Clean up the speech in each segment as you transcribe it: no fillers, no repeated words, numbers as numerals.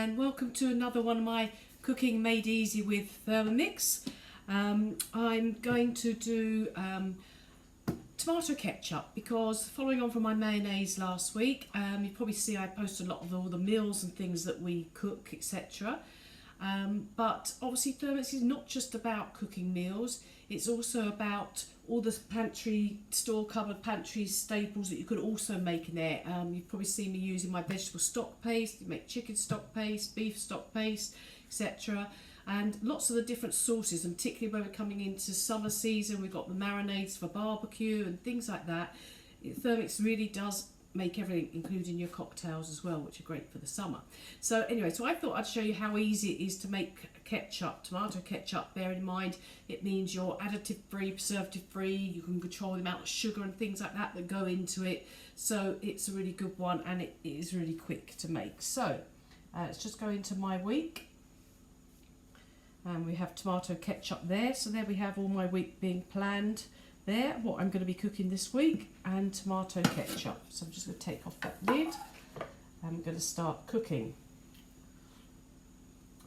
and welcome to another one of my Cooking Made Easy with Thermomix. I'm going to do tomato ketchup because following on from my mayonnaise last week, you probably see I post a lot of all the meals and things that we cook, etc. But obviously Thermomix is not just about cooking meals, it's also about all the pantry, store cupboard pantry staples that you could also make in there. You've probably seen me using my vegetable stock paste, you make chicken stock paste, beef stock paste, etc. And lots of the different sauces, and particularly when we're coming into summer season, we've got the marinades for barbecue and things like that. Thermomix really does make everything, including your cocktails as well, which are great for the summer. So anyway, so I thought I'd show you how easy it is to make ketchup, tomato ketchup. Bear in mind, it means you're additive free, preservative free. You can control the amount of sugar and things like that that go into it. So it's a really good one, and it is really quick to make. So let's just go into my week. And we have tomato ketchup there. So there we have all my week being planned there, what I'm going to be cooking this week, and tomato ketchup. So I'm just going to take off that lid. I'm going to start cooking.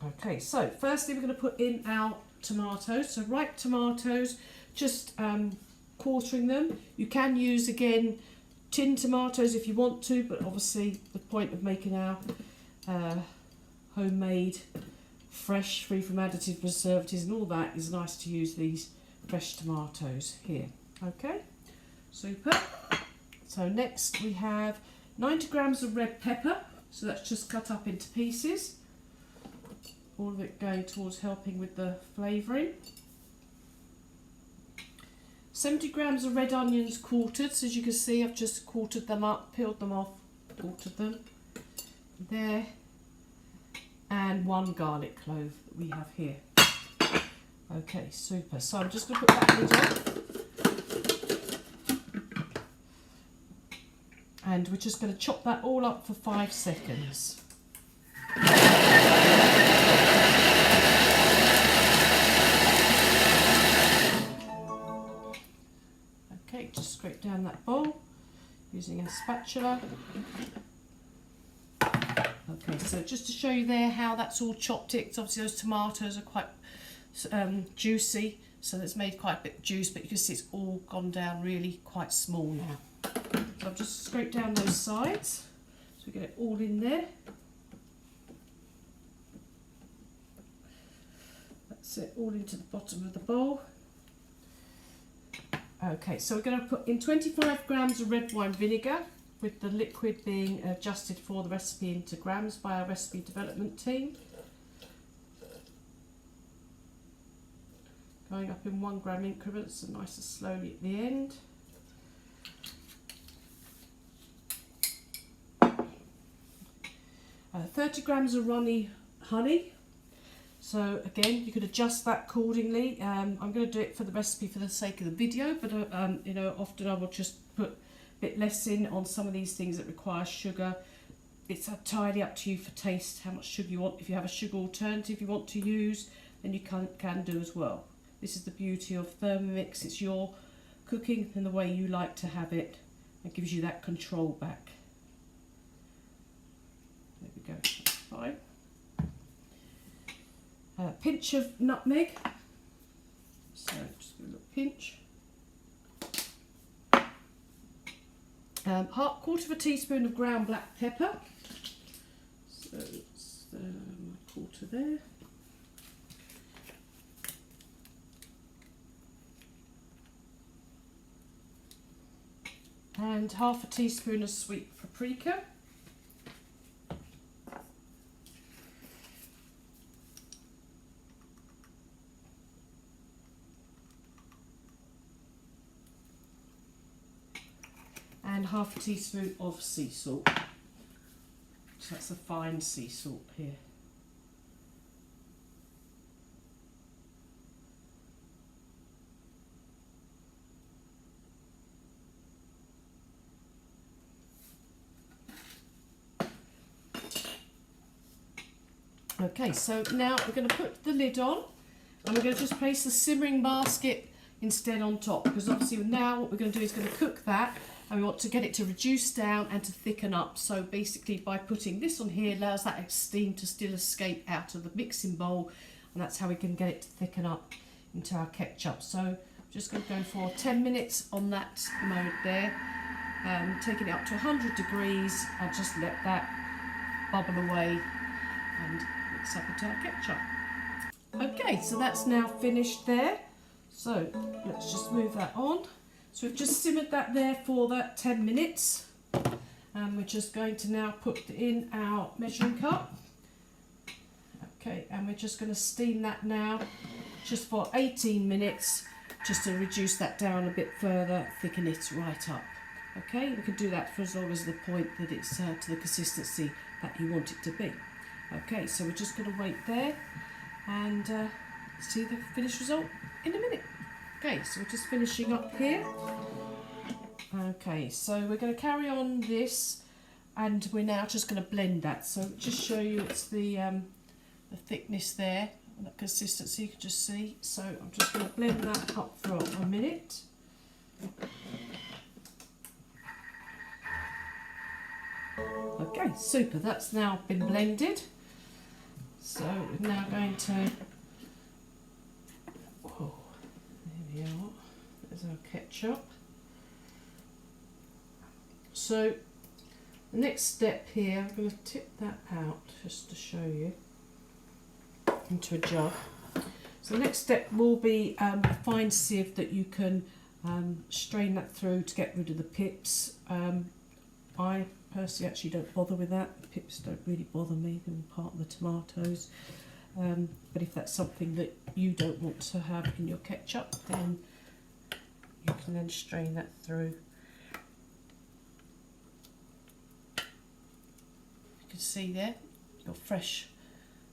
Okay, so firstly we're going to put in our tomatoes. So ripe tomatoes, just quartering them. You can use again tin tomatoes if you want to, but obviously the point of making our homemade, fresh, free from additives, preservatives and all that is nice to use these fresh tomatoes here. Okay, super. So next we have 90 grams of red pepper, so that's just cut up into pieces, all of it going towards helping with the flavouring. 70 grams of red onions quartered, so as you can see I've just quartered them up, peeled them off, quartered them there, and 1 garlic clove that we have here. Okay, super. So I'm just going to put that lid on. And we're just going to chop that all up for 5 seconds. Okay, just scrape down that bowl using a spatula. Okay, so just to show you there how that's all chopped, it's obviously those tomatoes are quite juicy, so it's made quite a bit of juice, but you can see it's all gone down really quite small now. So I've just scraped down those sides so we get it all in there. That's it, all into the bottom of the bowl. Okay, so we're going to put in 25 grams of red wine vinegar, with the liquid being adjusted for the recipe into grams by our recipe development team. Going up in 1 gram increments and nice and slowly at the end. 30 grams of runny honey. So again, you could adjust that accordingly. I'm going to do it for the recipe for the sake of the video, but you know, often I will just put a bit less in on some of these things that require sugar. It's entirely up to you for taste, how much sugar you want. If you have a sugar alternative you want to use, then you can do as well. This is the beauty of Thermomix. It's your cooking in the way you like to have it. It gives you that control back. There we go, that's fine. A pinch of nutmeg. So just a little pinch. Quarter of a teaspoon of ground black pepper. So it's my quarter there. And half a teaspoon of sweet paprika. And half a teaspoon of sea salt. So that's a fine sea salt here. Okay, so now we're going to put the lid on, and we're going to just place the simmering basket instead on top, because obviously now what we're going to do is going to cook that and we want to get it to reduce down and to thicken up. So basically by putting this on here allows that steam to still escape out of the mixing bowl, and that's how we can get it to thicken up into our ketchup. So I'm just going to go for 10 minutes on that mode there, taking it up to 100 degrees and just let that bubble away and mix up into our ketchup. Okay, so that's now finished there. So let's just move that on. So we've just simmered that there for that 10 minutes. And we're just going to now put in our measuring cup. Okay, and we're just going to steam that now just for 18 minutes, just to reduce that down a bit further, thicken it right up. Okay, we can do that for as long as the point that it's to the consistency that you want it to be. Okay, so we're just going to wait there and see the finished result in a minute. Okay, so we're just finishing up here. Okay, so we're going to carry on this, and we're now just going to blend that. So just show you it's the thickness there, and that consistency you can just see. So I'm just going to blend that up for a minute. Okay, super, that's now been blended. So we're now going to, oh, there we are, there's our ketchup. So the next step here, I'm going to tip that out just to show you into a jug. So the next step will be a fine sieve that you can strain that through to get rid of the pips. I personally actually don't bother with that. The pips don't really bother me, they're part of the tomatoes. But if that's something that you don't want to have in your ketchup, then you can then strain that through. You can see there, your fresh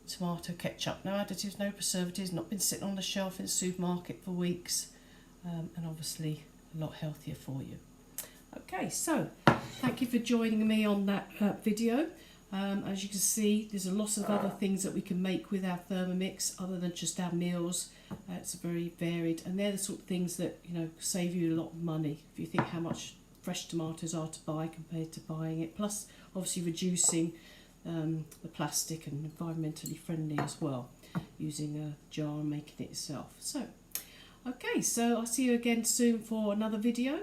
tomato ketchup. No additives, no preservatives, not been sitting on the shelf in the supermarket for weeks, and obviously a lot healthier for you. Okay, so thank you for joining me on that video. As you can see, there's a lot of other things that we can make with our Thermomix other than just our meals. It's very varied, and they're the sort of things that, you know, save you a lot of money if you think how much fresh tomatoes are to buy compared to buying it. Plus, obviously reducing the plastic and environmentally friendly as well, using a jar and making it yourself. So, okay, so I'll see you again soon for another video.